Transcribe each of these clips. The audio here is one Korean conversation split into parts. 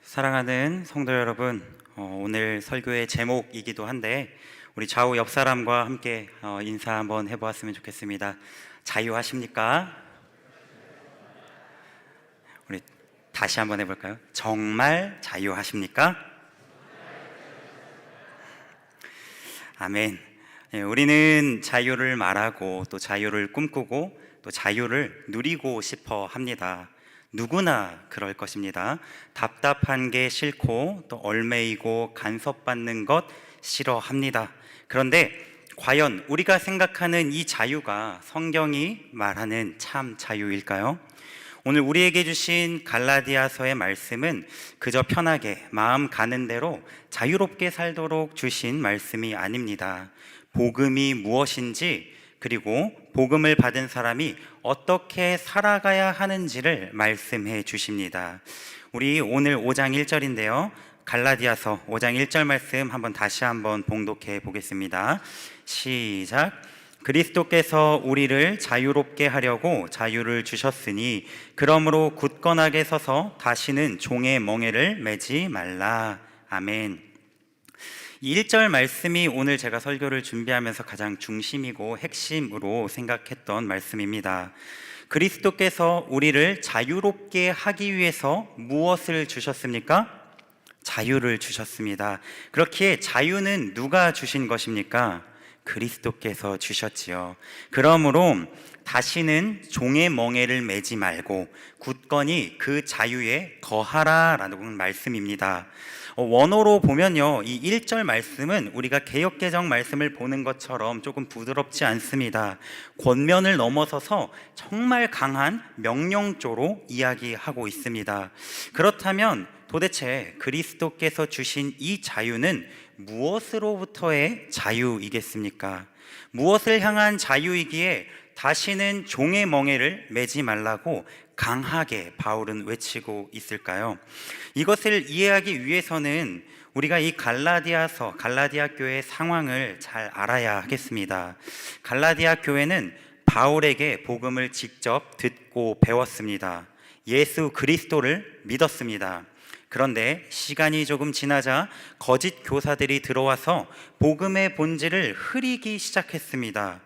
사랑하는 성도 여러분, 오늘 설교의 제목이기도 한데 우리 좌우 옆 사람과 함께 인사 한번 해보았으면 좋겠습니다. 자유하십니까? 우리 다시 한번 해볼까요? 정말 자유하십니까? 아멘. 우리는 자유를 말하고 또 자유를 꿈꾸고 또 자유를 누리고 싶어 합니다. 누구나 그럴 것입니다. 답답한 게 싫고 또 얼매이고 간섭받는 것 싫어합니다. 그런데 과연 우리가 생각하는 이 자유가 성경이 말하는 참 자유일까요? 오늘 우리에게 주신 갈라디아서의 말씀은 그저 편하게 마음 가는 대로 자유롭게 살도록 주신 말씀이 아닙니다. 복음이 무엇인지, 그리고 복음을 받은 사람이 어떻게 살아가야 하는지를 말씀해 주십니다. 우리 오늘 5장 1절인데요. 갈라디아서 5장 1절 말씀 다시 한번 봉독해 보겠습니다. 시작. 그리스도께서 우리를 자유롭게 하려고 자유를 주셨으니 그러므로 굳건하게 서서 다시는 종의 멍에를 매지 말라. 아멘. 1절 말씀이 오늘 제가 설교를 준비하면서 가장 중심이고 핵심으로 생각했던 말씀입니다. 그리스도께서 우리를 자유롭게 하기 위해서 무엇을 주셨습니까? 자유를 주셨습니다. 그렇기에 자유는 누가 주신 것입니까? 그리스도께서 주셨지요. 그러므로 다시는 종의 멍에를 매지 말고 굳건히 그 자유에 거하라라는 말씀입니다. 원어로 보면요, 이 1절 말씀은 우리가 개역개정 말씀을 보는 것처럼 조금 부드럽지 않습니다. 권면을 넘어서서 정말 강한 명령조로 이야기하고 있습니다. 그렇다면 도대체 그리스도께서 주신 이 자유는 무엇으로부터의 자유이겠습니까? 무엇을 향한 자유이기에 다시는 종의 멍에를 매지 말라고 강하게 바울은 외치고 있을까요? 이것을 이해하기 위해서는 우리가 이 갈라디아 교회의 상황을 잘 알아야 하겠습니다. 갈라디아 교회는 바울에게 복음을 직접 듣고 배웠습니다. 예수 그리스도를 믿었습니다. 그런데 시간이 조금 지나자 거짓 교사들이 들어와서 복음의 본질을 흐리기 시작했습니다.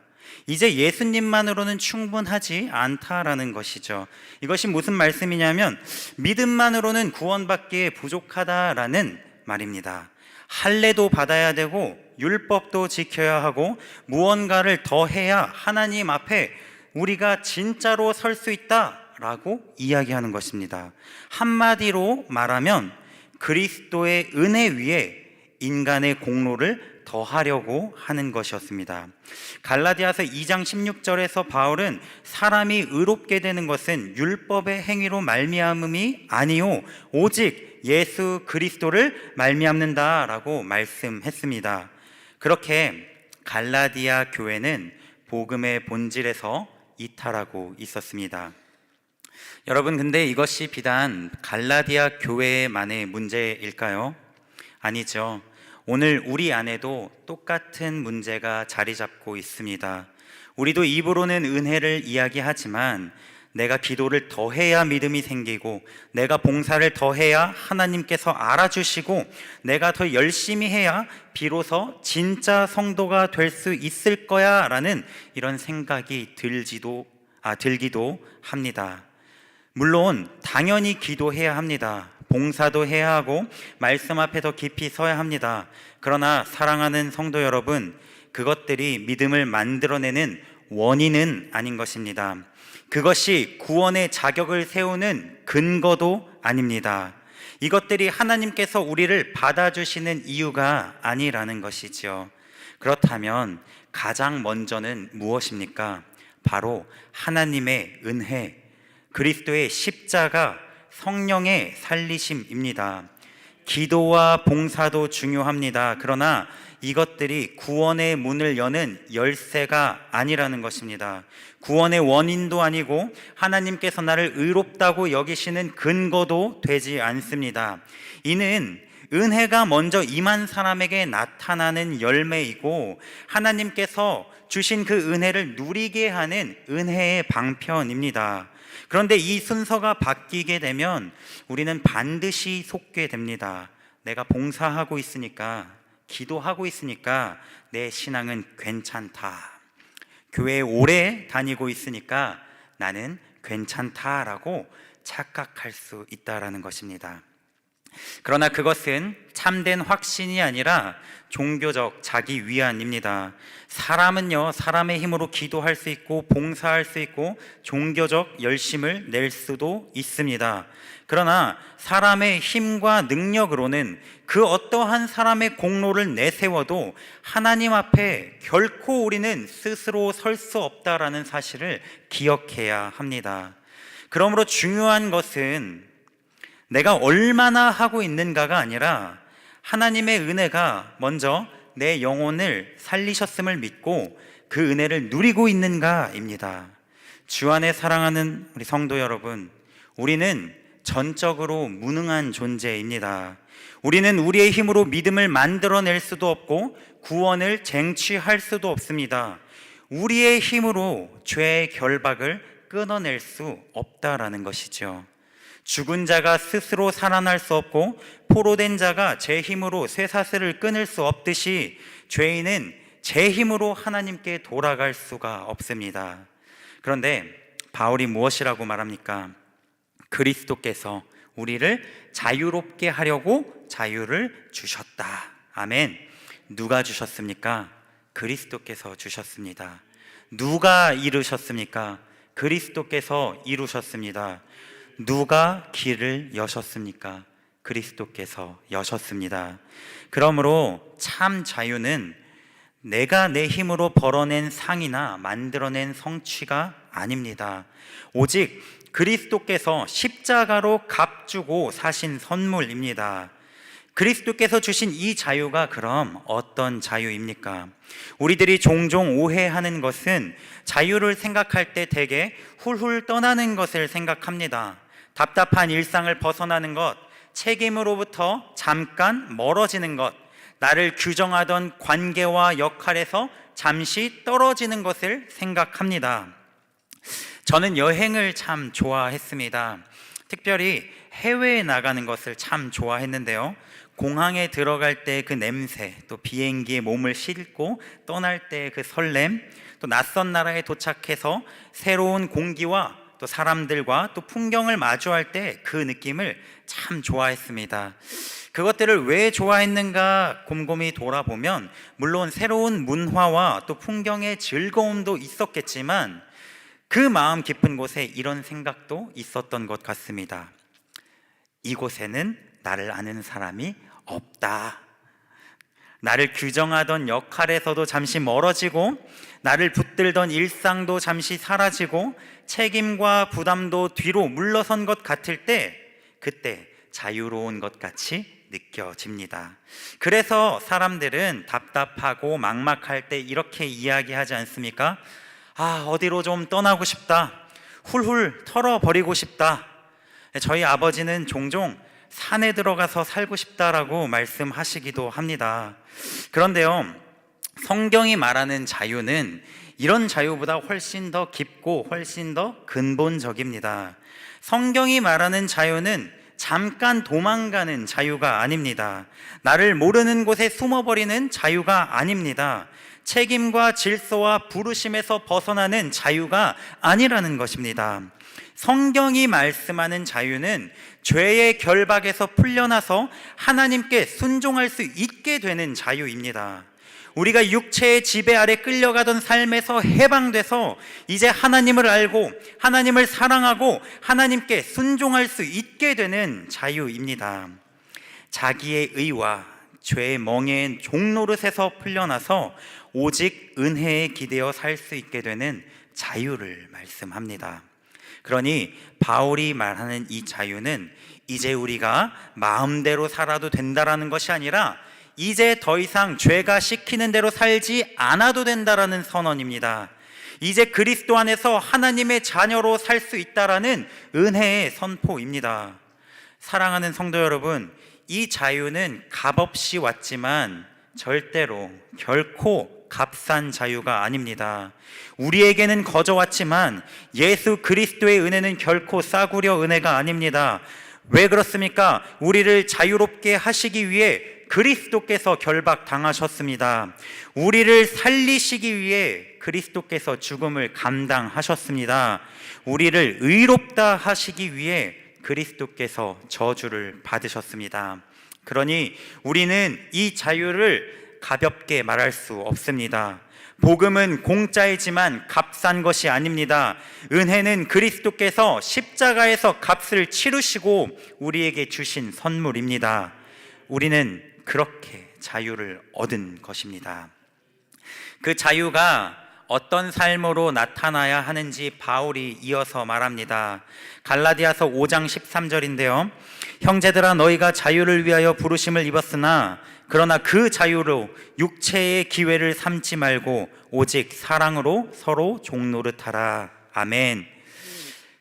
이제 예수님만으로는 충분하지 않다라는 것이죠. 이것이 무슨 말씀이냐면 믿음만으로는 구원받기에 부족하다라는 말입니다. 할례도 받아야 되고 율법도 지켜야 하고 무언가를 더 해야 하나님 앞에 우리가 진짜로 설 수 있다라고 이야기하는 것입니다. 한마디로 말하면 그리스도의 은혜 위에 인간의 공로를 더하려고 하는 것이었습니다. 갈라디아서 2장 16절에서 바울은 사람이 의롭게 되는 것은 율법의 행위로 말미암음이 아니요 오직 예수 그리스도를 말미암는다라고 말씀했습니다. 그렇게 갈라디아 교회는 복음의 본질에서 이탈하고 있었습니다. 여러분, 근데 이것이 비단 갈라디아 교회만의 문제일까요? 아니죠. 오늘 우리 안에도 똑같은 문제가 자리 잡고 있습니다. 우리도 입으로는 은혜를 이야기하지만 내가 기도를 더 해야 믿음이 생기고 내가 봉사를 더 해야 하나님께서 알아주시고 내가 더 열심히 해야 비로소 진짜 성도가 될 수 있을 거야 라는 이런 생각이 들기도 합니다. 물론 당연히 기도해야 합니다. 봉사도 해야 하고 말씀 앞에 더 깊이 서야 합니다. 그러나 사랑하는 성도 여러분, 그것들이 믿음을 만들어내는 원인은 아닌 것입니다. 그것이 구원의 자격을 세우는 근거도 아닙니다. 이것들이 하나님께서 우리를 받아주시는 이유가 아니라는 것이죠. 그렇다면 가장 먼저는 무엇입니까? 바로 하나님의 은혜, 그리스도의 십자가, 성령의 살리심입니다. 기도와 봉사도 중요합니다. 그러나 이것들이 구원의 문을 여는 열쇠가 아니라는 것입니다. 구원의 원인도 아니고 하나님께서 나를 의롭다고 여기시는 근거도 되지 않습니다. 이는 은혜가 먼저 임한 사람에게 나타나는 열매이고 하나님께서 주신 그 은혜를 누리게 하는 은혜의 방편입니다. 그런데 이 순서가 바뀌게 되면 우리는 반드시 속게 됩니다. 내가 봉사하고 있으니까, 기도하고 있으니까 내 신앙은 괜찮다. 교회에 오래 다니고 있으니까 나는 괜찮다라고 착각할 수 있다라는 것입니다. 그러나 그것은 참된 확신이 아니라 종교적 자기 위안입니다. 사람은요, 사람의 힘으로 기도할 수 있고 봉사할 수 있고 종교적 열심을 낼 수도 있습니다. 그러나 사람의 힘과 능력으로는 그 어떠한 사람의 공로를 내세워도 하나님 앞에 결코 우리는 스스로 설 수 없다라는 사실을 기억해야 합니다. 그러므로 중요한 것은 내가 얼마나 하고 있는가가 아니라 하나님의 은혜가 먼저 내 영혼을 살리셨음을 믿고 그 은혜를 누리고 있는가입니다. 주 안에 사랑하는 우리 성도 여러분, 우리는 전적으로 무능한 존재입니다. 우리는 우리의 힘으로 믿음을 만들어낼 수도 없고 구원을 쟁취할 수도 없습니다. 우리의 힘으로 죄의 결박을 끊어낼 수 없다라는 것이죠. 죽은 자가 스스로 살아날 수 없고 포로된 자가 제 힘으로 쇠사슬을 끊을 수 없듯이 죄인은 제 힘으로 하나님께 돌아갈 수가 없습니다. 그런데 바울이 무엇이라고 말합니까? 그리스도께서 우리를 자유롭게 하려고 자유를 주셨다. 아멘. 누가 주셨습니까? 그리스도께서 주셨습니다. 누가 이루셨습니까? 그리스도께서 이루셨습니다. 누가 길을 여셨습니까? 그리스도께서 여셨습니다. 그러므로 참 자유는 내가 내 힘으로 벌어낸 상이나 만들어낸 성취가 아닙니다. 오직 그리스도께서 십자가로 값주고 사신 선물입니다. 그리스도께서 주신 이 자유가 그럼 어떤 자유입니까? 우리들이 종종 오해하는 것은 자유를 생각할 때 대개 훌훌 떠나는 것을 생각합니다. 답답한 일상을 벗어나는 것, 책임으로부터 잠깐 멀어지는 것, 나를 규정하던 관계와 역할에서 잠시 떨어지는 것을 생각합니다. 저는 여행을 참 좋아했습니다. 특별히 해외에 나가는 것을 참 좋아했는데요. 공항에 들어갈 때 그 냄새, 또 비행기에 몸을 싣고 떠날 때 그 설렘, 또 낯선 나라에 도착해서 새로운 공기와 또 사람들과 또 풍경을 마주할 때 그 느낌을 참 좋아했습니다. 그것들을 왜 좋아했는가 곰곰이 돌아보면 물론 새로운 문화와 또 풍경의 즐거움도 있었겠지만 그 마음 깊은 곳에 이런 생각도 있었던 것 같습니다. 이곳에는 나를 아는 사람이 없다. 나를 규정하던 역할에서도 잠시 멀어지고 나를 붙들던 일상도 잠시 사라지고 책임과 부담도 뒤로 물러선 것 같을 때 그때 자유로운 것 같이 느껴집니다. 그래서 사람들은 답답하고 막막할 때 이렇게 이야기하지 않습니까? 아, 어디로 좀 떠나고 싶다. 훌훌 털어버리고 싶다. 저희 아버지는 종종 산에 들어가서 살고 싶다라고 말씀하시기도 합니다. 그런데요, 성경이 말하는 자유는 이런 자유보다 훨씬 더 깊고 훨씬 더 근본적입니다. 성경이 말하는 자유는 잠깐 도망가는 자유가 아닙니다. 나를 모르는 곳에 숨어버리는 자유가 아닙니다. 책임과 질서와 부르심에서 벗어나는 자유가 아니라는 것입니다. 성경이 말씀하는 자유는 죄의 결박에서 풀려나서 하나님께 순종할 수 있게 되는 자유입니다. 우리가 육체의 지배 아래 끌려가던 삶에서 해방돼서 이제 하나님을 알고 하나님을 사랑하고 하나님께 순종할 수 있게 되는 자유입니다. 자기의 의와 죄의 멍에인 종노릇에서 풀려나서 오직 은혜에 기대어 살 수 있게 되는 자유를 말씀합니다. 그러니 바울이 말하는 이 자유는 이제 우리가 마음대로 살아도 된다라는 것이 아니라 이제 더 이상 죄가 시키는 대로 살지 않아도 된다라는 선언입니다. 이제 그리스도 안에서 하나님의 자녀로 살 수 있다라는 은혜의 선포입니다. 사랑하는 성도 여러분, 이 자유는 값없이 왔지만 절대로 결코 값싼 자유가 아닙니다. 우리에게는 거저왔지만 예수 그리스도의 은혜는 결코 싸구려 은혜가 아닙니다. 왜 그렇습니까? 우리를 자유롭게 하시기 위해 그리스도께서 결박당하셨습니다. 우리를 살리시기 위해 그리스도께서 죽음을 감당하셨습니다. 우리를 의롭다 하시기 위해 그리스도께서 저주를 받으셨습니다. 그러니 우리는 이 자유를 가볍게 말할 수 없습니다. 복음은 공짜이지만 값싼 것이 아닙니다. 은혜는 그리스도께서 십자가에서 값을 치르시고 우리에게 주신 선물입니다. 우리는 그렇게 자유를 얻은 것입니다. 그 자유가 어떤 삶으로 나타나야 하는지 바울이 이어서 말합니다. 갈라디아서 5장 13절인데요. 형제들아, 너희가 자유를 위하여 부르심을 입었으나 그러나 그 자유로 육체의 기회를 삼지 말고 오직 사랑으로 서로 종노릇하라. 아멘.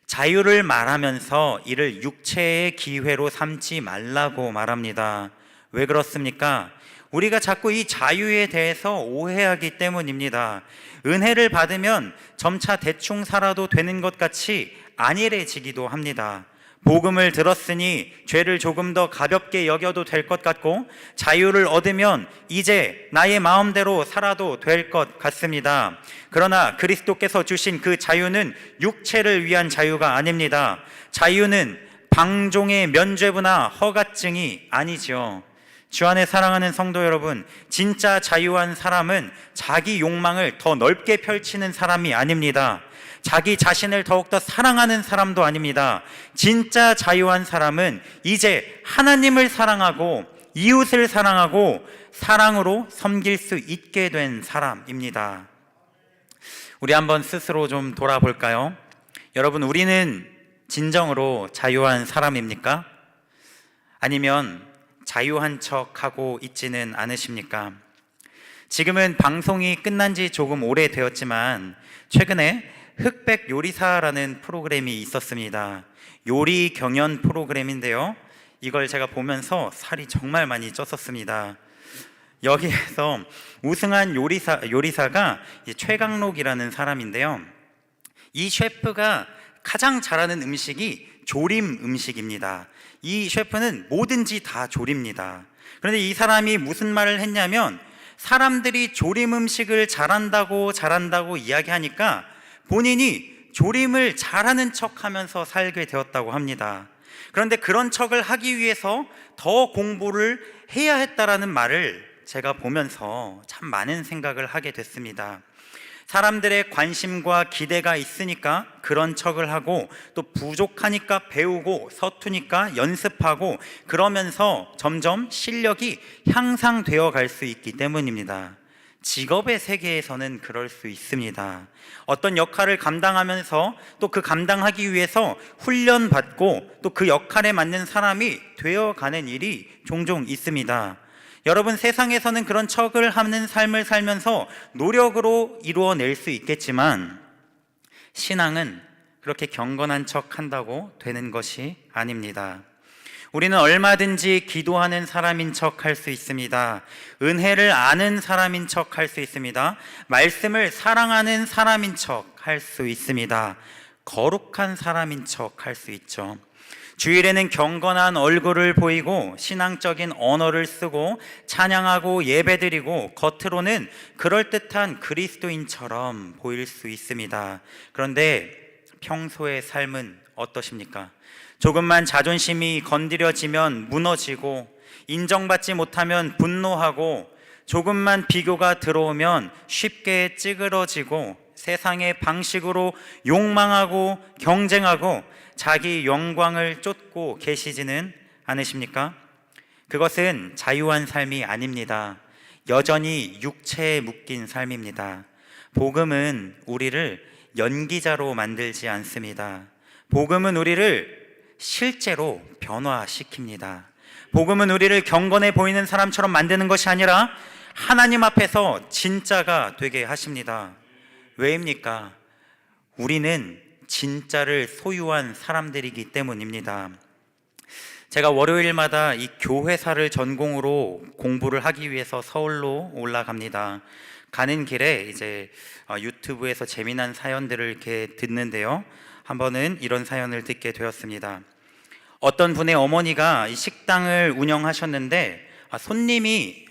자유를 말하면서 이를 육체의 기회로 삼지 말라고 말합니다. 왜 그렇습니까? 우리가 자꾸 이 자유에 대해서 오해하기 때문입니다. 은혜를 받으면 점차 대충 살아도 되는 것 같이 안일해지기도 합니다. 복음을 들었으니 죄를 조금 더 가볍게 여겨도 될 것 같고, 자유를 얻으면 이제 나의 마음대로 살아도 될 것 같습니다. 그러나 그리스도께서 주신 그 자유는 육체를 위한 자유가 아닙니다. 자유는 방종의 면죄부나 허가증이 아니죠. 주 안에 사랑하는 성도 여러분, 진짜 자유한 사람은 자기 욕망을 더 넓게 펼치는 사람이 아닙니다. 자기 자신을 더욱더 사랑하는 사람도 아닙니다. 진짜 자유한 사람은 이제 하나님을 사랑하고 이웃을 사랑하고 사랑으로 섬길 수 있게 된 사람입니다. 우리 한번 스스로 좀 돌아볼까요? 여러분, 우리는 진정으로 자유한 사람입니까? 아니면 자유한 척하고 있지는 않으십니까? 지금은 방송이 끝난 지 조금 오래되었지만 최근에 흑백 요리사라는 프로그램이 있었습니다. 요리 경연 프로그램인데요, 이걸 제가 보면서 살이 정말 많이 쪘었습니다. 여기에서 우승한 요리사가 최강록이라는 사람인데요, 이 셰프가 가장 잘하는 음식이 조림 음식입니다. 이 셰프는 뭐든지 다 조립니다. 그런데 이 사람이 무슨 말을 했냐면, 사람들이 조림 음식을 잘한다고 이야기하니까 본인이 조림을 잘하는 척하면서 살게 되었다고 합니다. 그런데 그런 척을 하기 위해서 더 공부를 해야 했다라는 말을 제가 보면서 참 많은 생각을 하게 됐습니다. 사람들의 관심과 기대가 있으니까 그런 척을 하고, 또 부족하니까 배우고 서투니까 연습하고, 그러면서 점점 실력이 향상되어 갈 수 있기 때문입니다. 직업의 세계에서는 그럴 수 있습니다. 어떤 역할을 감당하면서 또 그 감당하기 위해서 훈련받고 또 그 역할에 맞는 사람이 되어가는 일이 종종 있습니다. 여러분, 세상에서는 그런 척을 하는 삶을 살면서 노력으로 이루어낼 수 있겠지만, 신앙은 그렇게 경건한 척 한다고 되는 것이 아닙니다. 우리는 얼마든지 기도하는 사람인 척 할 수 있습니다. 은혜를 아는 사람인 척 할 수 있습니다. 말씀을 사랑하는 사람인 척 할 수 있습니다. 거룩한 사람인 척 할 수 있죠. 주일에는 경건한 얼굴을 보이고 신앙적인 언어를 쓰고 찬양하고 예배드리고 겉으로는 그럴듯한 그리스도인처럼 보일 수 있습니다. 그런데 평소의 삶은 어떠십니까? 조금만 자존심이 건드려지면 무너지고, 인정받지 못하면 분노하고, 조금만 비교가 들어오면 쉽게 찌그러지고, 세상의 방식으로 욕망하고 경쟁하고 자기 영광을 쫓고 계시지는 않으십니까? 그것은 자유한 삶이 아닙니다. 여전히 육체에 묶인 삶입니다. 복음은 우리를 연기자로 만들지 않습니다. 복음은 우리를 실제로 변화시킵니다. 복음은 우리를 경건해 보이는 사람처럼 만드는 것이 아니라 하나님 앞에서 진짜가 되게 하십니다. 왜입니까? 우리는 진짜를 소유한 사람들이기 때문입니다. 제가 월요일마다 이 교회사를 전공으로 공부를 하기 위해서 서울로 올라갑니다. 가는 길에 이제 유튜브에서 재미난 사연들을 이렇게 듣는데요. 한 번은 이런 사연을 듣게 되었습니다. 어떤 분의 어머니가 이 식당을 운영하셨는데 손님이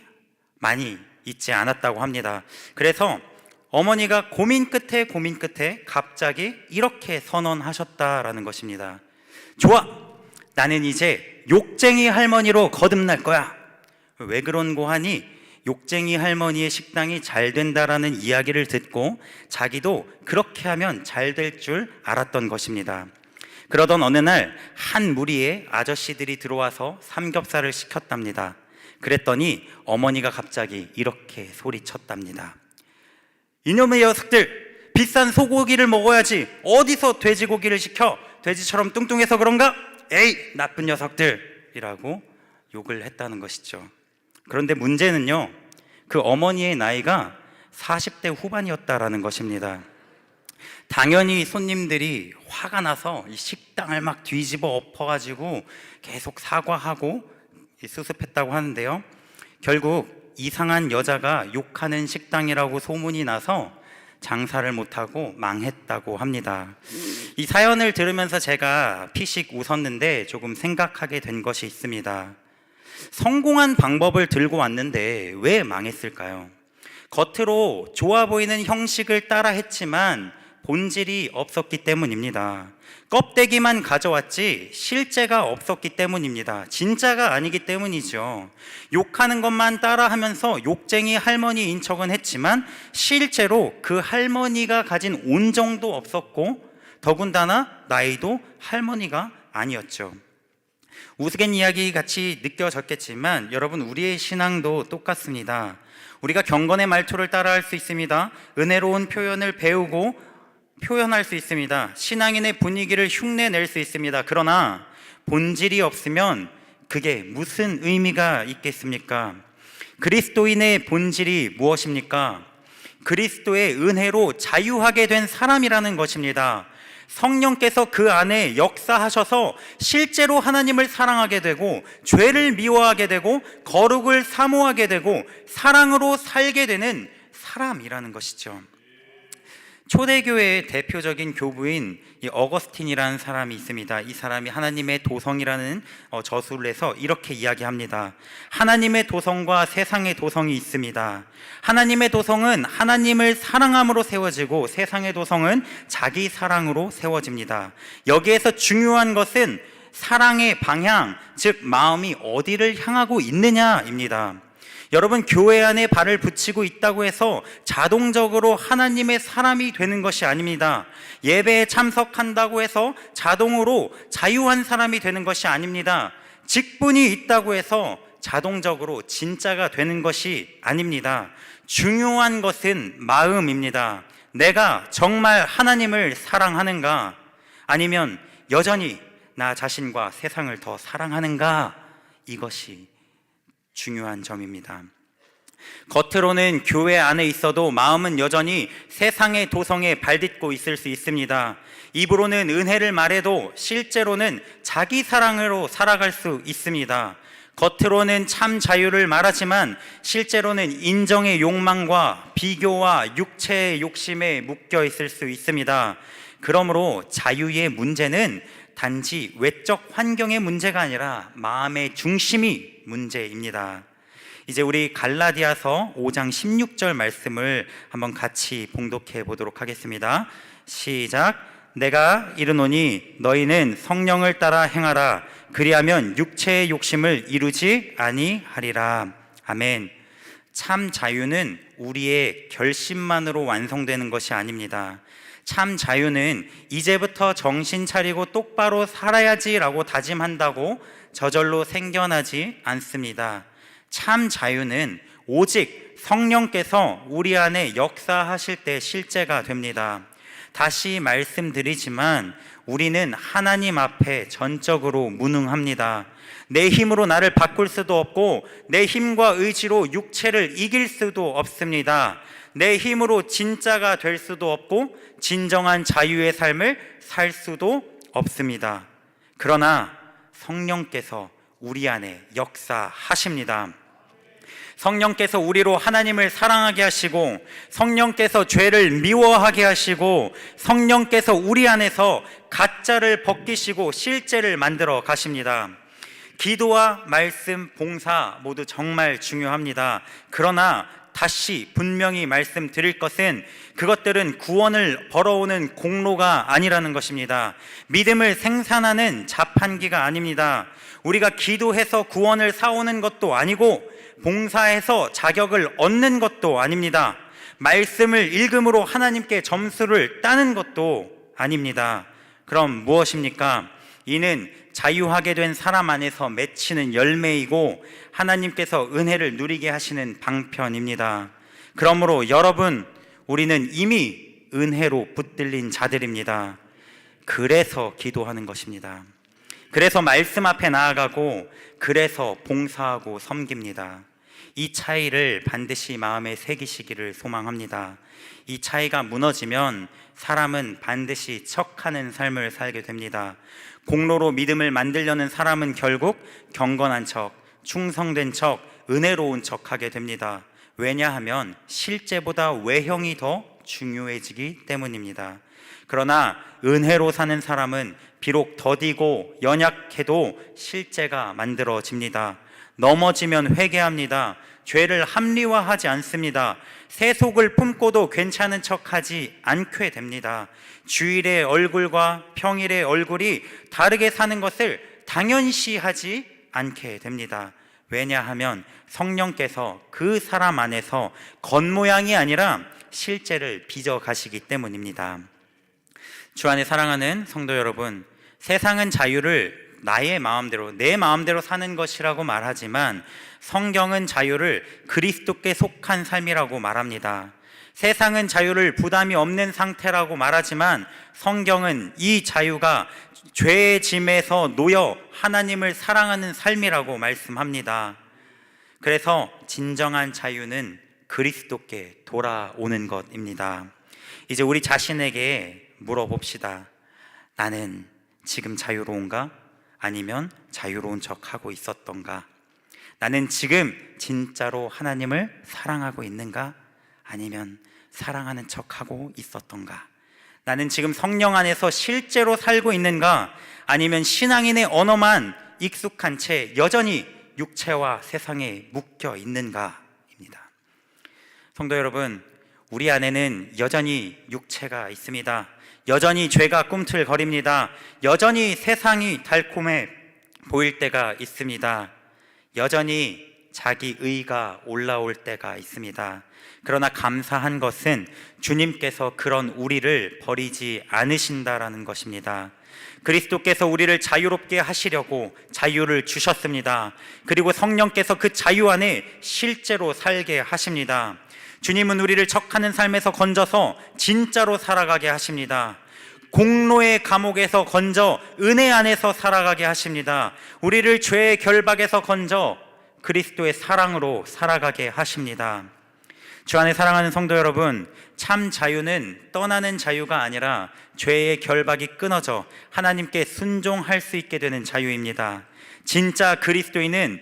많이 있지 않았다고 합니다. 그래서 어머니가 고민 끝에 갑자기 이렇게 선언하셨다라는 것입니다. 좋아! 나는 이제 욕쟁이 할머니로 거듭날 거야. 왜 그런고 하니 욕쟁이 할머니의 식당이 잘 된다라는 이야기를 듣고 자기도 그렇게 하면 잘 될 줄 알았던 것입니다. 그러던 어느 날 한 무리의 아저씨들이 들어와서 삼겹살을 시켰답니다. 그랬더니 어머니가 갑자기 이렇게 소리쳤답니다. 이놈의 녀석들, 비싼 소고기를 먹어야지 어디서 돼지고기를 시켜? 돼지처럼 뚱뚱해서 그런가? 에이, 나쁜 녀석들! 이라고 욕을 했다는 것이죠. 그런데 문제는요, 그 어머니의 나이가 40대 후반이었다라는 것입니다. 당연히 손님들이 화가 나서 이 식당을 막 뒤집어 엎어가지고 계속 사과하고 수습했다고 하는데요. 결국 이상한 여자가 욕하는 식당이라고 소문이 나서 장사를 못하고 망했다고 합니다. 이 사연을 들으면서 제가 피식 웃었는데 조금 생각하게 된 것이 있습니다. 성공한 방법을 들고 왔는데 왜 망했을까요? 겉으로 좋아 보이는 형식을 따라 했지만 본질이 없었기 때문입니다. 껍데기만 가져왔지 실제가 없었기 때문입니다. 진짜가 아니기 때문이죠. 욕하는 것만 따라하면서 욕쟁이 할머니인 척은 했지만 실제로 그 할머니가 가진 온정도 없었고 더군다나 나이도 할머니가 아니었죠. 우스갯이야기 같이 느껴졌겠지만 여러분, 우리의 신앙도 똑같습니다. 우리가 경건의 말투를 따라할 수 있습니다. 은혜로운 표현을 배우고 표현할 수 있습니다. 신앙인의 분위기를 흉내낼 수 있습니다. 그러나 본질이 없으면 그게 무슨 의미가 있겠습니까? 그리스도인의 본질이 무엇입니까? 그리스도의 은혜로 자유하게 된 사람이라는 것입니다. 성령께서 그 안에 역사하셔서 실제로 하나님을 사랑하게 되고 죄를 미워하게 되고 거룩을 사모하게 되고 사랑으로 살게 되는 사람이라는 것이죠. 초대교회의 대표적인 교부인 이 어거스틴이라는 사람이 있습니다. 이 사람이 하나님의 도성이라는 저술을 해서 이렇게 이야기합니다. 하나님의 도성과 세상의 도성이 있습니다. 하나님의 도성은 하나님을 사랑함으로 세워지고 세상의 도성은 자기 사랑으로 세워집니다. 여기에서 중요한 것은 사랑의 방향, 즉 마음이 어디를 향하고 있느냐입니다. 여러분, 교회 안에 발을 붙이고 있다고 해서 자동적으로 하나님의 사람이 되는 것이 아닙니다. 예배에 참석한다고 해서 자동으로 자유한 사람이 되는 것이 아닙니다. 직분이 있다고 해서 자동적으로 진짜가 되는 것이 아닙니다. 중요한 것은 마음입니다. 내가 정말 하나님을 사랑하는가? 아니면 여전히 나 자신과 세상을 더 사랑하는가? 이것이 중요한 점입니다. 겉으로는 교회 안에 있어도 마음은 여전히 세상의 도성에 발딛고 있을 수 있습니다. 입으로는 은혜를 말해도 실제로는 자기 사랑으로 살아갈 수 있습니다. 겉으로는 참 자유를 말하지만 실제로는 인정의 욕망과 비교와 육체의 욕심에 묶여 있을 수 있습니다. 그러므로 자유의 문제는 단지 외적 환경의 문제가 아니라 마음의 중심이 문제입니다. 이제 우리 갈라디아서 5장 16절 말씀을 한번 같이 봉독해 보도록 하겠습니다. 시작. 내가 이르노니 너희는 성령을 따라 행하라. 그리하면 육체의 욕심을 이루지 아니하리라. 아멘. 참 자유는 우리의 결심만으로 완성되는 것이 아닙니다. 참 자유는 이제부터 정신 차리고 똑바로 살아야지라고 다짐한다고 저절로 생겨나지 않습니다. 참 자유는 오직 성령께서 우리 안에 역사하실 때 실제가 됩니다. 다시 말씀드리지만 우리는 하나님 앞에 전적으로 무능합니다. 내 힘으로 나를 바꿀 수도 없고 내 힘과 의지로 육체를 이길 수도 없습니다. 내 힘으로 진짜가 될 수도 없고 진정한 자유의 삶을 살 수도 없습니다. 그러나 성령께서 우리 안에 역사하십니다. 성령께서 우리로 하나님을 사랑하게 하시고, 성령께서 죄를 미워하게 하시고, 성령께서 우리 안에서 가짜를 벗기시고 실제를 만들어 가십니다. 기도와 말씀, 봉사 모두 정말 중요합니다. 그러나 다시 분명히 말씀드릴 것은 그것들은 구원을 벌어오는 공로가 아니라는 것입니다. 믿음을 생산하는 자판기가 아닙니다. 우리가 기도해서 구원을 사오는 것도 아니고 봉사해서 자격을 얻는 것도 아닙니다. 말씀을 읽음으로 하나님께 점수를 따는 것도 아닙니다. 그럼 무엇입니까? 이는 자유하게 된 사람 안에서 맺히는 열매이고 하나님께서 은혜를 누리게 하시는 방편입니다. 그러므로 여러분, 우리는 이미 은혜로 붙들린 자들입니다. 그래서 기도하는 것입니다. 그래서 말씀 앞에 나아가고, 그래서 봉사하고 섬깁니다. 이 차이를 반드시 마음에 새기시기를 소망합니다. 이 차이가 무너지면 사람은 반드시 척하는 삶을 살게 됩니다. 공로로 믿음을 만들려는 사람은 결국 경건한 척, 충성된 척, 은혜로운 척 하게 됩니다. 왜냐하면 실제보다 외형이 더 중요해지기 때문입니다. 그러나 은혜로 사는 사람은 비록 더디고 연약해도 실제가 만들어집니다. 넘어지면 회개합니다. 죄를 합리화하지 않습니다. 세속을 품고도 괜찮은 척하지 않게 됩니다. 주일의 얼굴과 평일의 얼굴이 다르게 사는 것을 당연시하지 않게 됩니다. 왜냐하면 성령께서 그 사람 안에서 겉모양이 아니라 실제를 빚어가시기 때문입니다. 주 안에 사랑하는 성도 여러분, 세상은 자유를 나의 마음대로, 내 마음대로 사는 것이라고 말하지만 성경은 자유를 그리스도께 속한 삶이라고 말합니다. 세상은 자유를 부담이 없는 상태라고 말하지만 성경은 이 자유가 죄의 짐에서 놓여 하나님을 사랑하는 삶이라고 말씀합니다. 그래서 진정한 자유는 그리스도께 돌아오는 것입니다. 이제 우리 자신에게 물어봅시다. 나는 지금 자유로운가? 아니면 자유로운 척하고 있었던가? 나는 지금 진짜로 하나님을 사랑하고 있는가? 아니면 사랑하는 척하고 있었던가? 나는 지금 성령 안에서 실제로 살고 있는가? 아니면 신앙인의 언어만 익숙한 채 여전히 육체와 세상에 묶여 있는가입니다. 성도 여러분, 우리 안에는 여전히 육체가 있습니다. 여전히 죄가 꿈틀거립니다. 여전히 세상이 달콤해 보일 때가 있습니다. 여전히 자기 의가 올라올 때가 있습니다. 그러나 감사한 것은 주님께서 그런 우리를 버리지 않으신다라는 것입니다. 그리스도께서 우리를 자유롭게 하시려고 자유를 주셨습니다. 그리고 성령께서 그 자유 안에 실제로 살게 하십니다. 주님은 우리를 척하는 삶에서 건져서 진짜로 살아가게 하십니다. 공로의 감옥에서 건져 은혜 안에서 살아가게 하십니다. 우리를 죄의 결박에서 건져 그리스도의 사랑으로 살아가게 하십니다. 주 안에 사랑하는 성도 여러분, 참 자유는 떠나는 자유가 아니라 죄의 결박이 끊어져 하나님께 순종할 수 있게 되는 자유입니다. 진짜 그리스도인은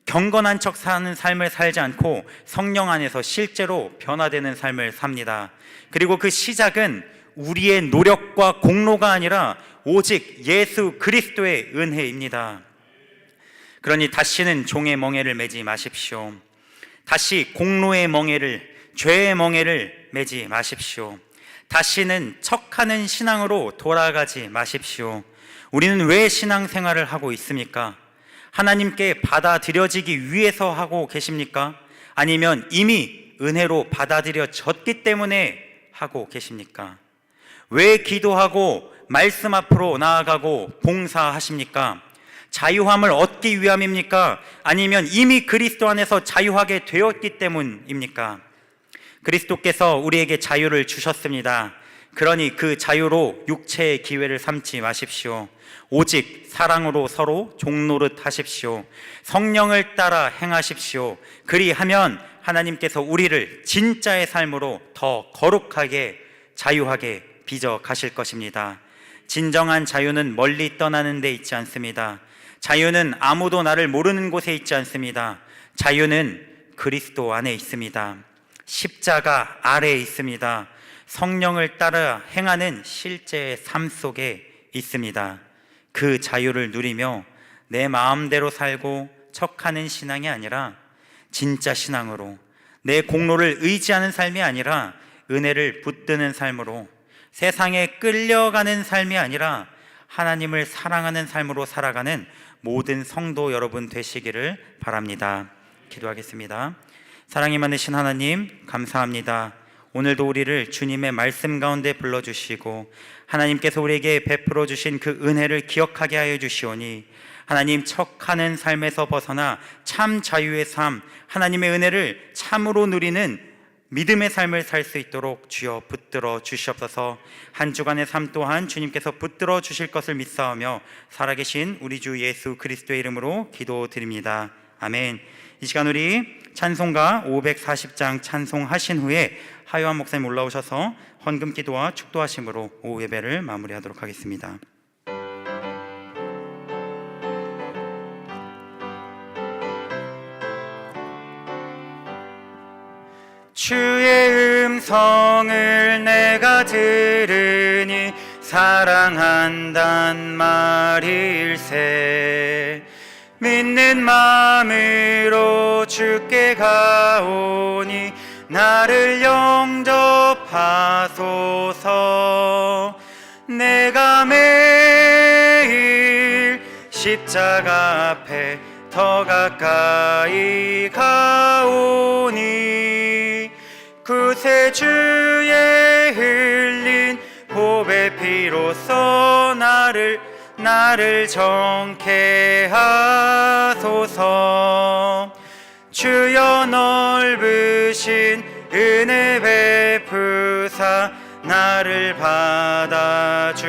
경건한 척 사는 삶을 살지 않고 성령 안에서 실제로 변화되는 삶을 삽니다. 그리고 그 시작은 우리의 노력과 공로가 아니라 오직 예수 그리스도의 은혜입니다. 그러니 다시는 종의 멍에를 매지 마십시오. 다시 공로의 멍에를, 죄의 멍에를 매지 마십시오. 다시는 척하는 신앙으로 돌아가지 마십시오. 우리는 왜 신앙생활을 하고 있습니까? 하나님께 받아들여지기 위해서 하고 계십니까? 아니면 이미 은혜로 받아들여졌기 때문에 하고 계십니까? 왜 기도하고 말씀 앞으로 나아가고 봉사하십니까? 자유함을 얻기 위함입니까? 아니면 이미 그리스도 안에서 자유하게 되었기 때문입니까? 그리스도께서 우리에게 자유를 주셨습니다. 그러니 그 자유로 육체의 기회를 삼지 마십시오. 오직 사랑으로 서로 종노릇 하십시오. 성령을 따라 행하십시오. 그리하면 하나님께서 우리를 진짜의 삶으로 더 거룩하게 자유하게 빚어 가실 것입니다. 진정한 자유는 멀리 떠나는 데 있지 않습니다. 자유는 아무도 나를 모르는 곳에 있지 않습니다. 자유는 그리스도 안에 있습니다. 십자가 아래에 있습니다. 성령을 따라 행하는 실제의 삶 속에 있습니다. 그 자유를 누리며 내 마음대로 살고 척하는 신앙이 아니라 진짜 신앙으로, 내 공로를 의지하는 삶이 아니라 은혜를 붙드는 삶으로, 세상에 끌려가는 삶이 아니라 하나님을 사랑하는 삶으로 살아가는 모든 성도 여러분 되시기를 바랍니다. 기도하겠습니다. 사랑이 많으신 하나님, 감사합니다. 오늘도 우리를 주님의 말씀 가운데 불러주시고 하나님께서 우리에게 베풀어 주신 그 은혜를 기억하게 하여 주시오니 하나님, 척하는 삶에서 벗어나 참 자유의 삶, 하나님의 은혜를 참으로 누리는 믿음의 삶을 살 수 있도록 주여 붙들어 주시옵소서. 한 주간의 삶 또한 주님께서 붙들어 주실 것을 믿사오며 살아계신 우리 주 예수 그리스도의 이름으로 기도드립니다. 아멘. 이 시간 우리 찬송가 540장 찬송하신 후에 하요한 목사님 올라오셔서 헌금 기도와 축도하심으로 오후 예배를 마무리하도록 하겠습니다. 주의 음성을 내가 들으니 사랑한단 말일세. 믿는 마음으로 주께 가오니 나를 영접하소서. 내가 매일 십자가 앞에 더 가까이 가오니 구세 주의 흘린 보배 피로써 나를 정케 하소서. 주여 넓으신 은혜 베푸사 나를 받아주시고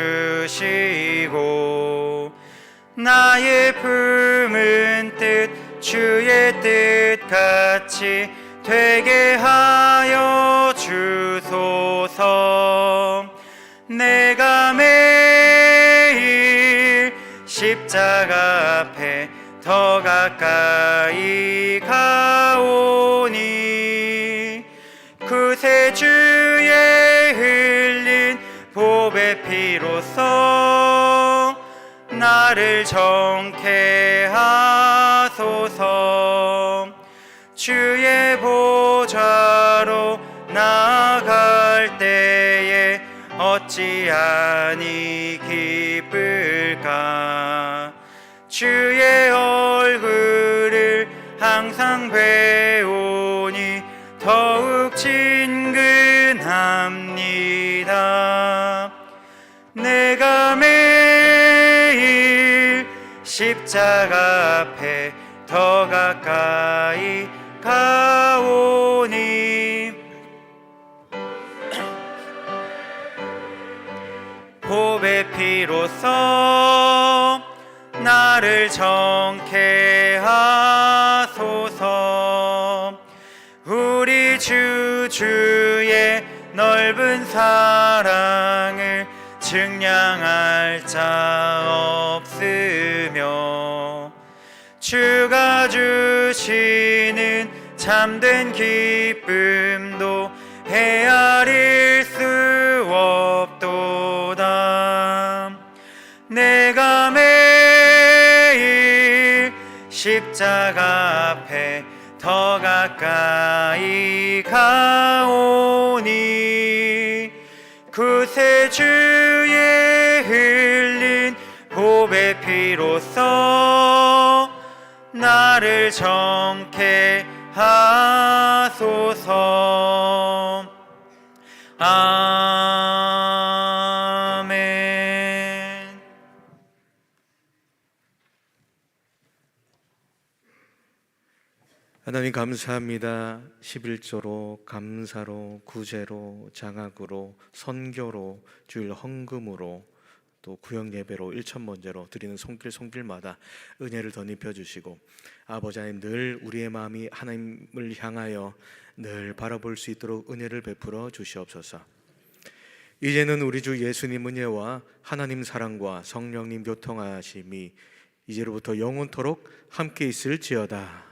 나의 품은 뜻 주의 뜻같이 되게 하여 주소서. 내가 매일 십자가 앞에 더 가까이 가오니 구세 주의 흘린 보배 피로써 나를 정케 하소서. 주의 보좌로 나아갈 때에 어찌하니 기쁠까. 주의 얼굴을 항상 배우니 더욱 친근합니다. 내가 매일 십자가 앞에 더 가까이 가오니 보배 피로써 나를 정케 하소서. 우리 주의 넓은 사랑을 증량할 자 없으며 주가 주시는 참된 기쁨도 헤아릴 수 없도다. 내가 매일 십자가 앞에 더 가까이 가오니 구세 주의 흘린 보배 피로써 나를 정케 하소서. 아멘. 하나님 감사합니다. 11조로 감사로 구제로 장학으로 선교로 주일 헌금으로 또 구역 예배로 일천번제로 드리는 손길마다 은혜를 덧입혀 주시고 아버지 하나님, 늘 우리의 마음이 하나님을 향하여 늘 바라볼 수 있도록 은혜를 베풀어 주시옵소서. 이제는 우리 주 예수님 은혜와 하나님 사랑과 성령님 교통하심이 이제로부터 영원토록 함께 있을지어다.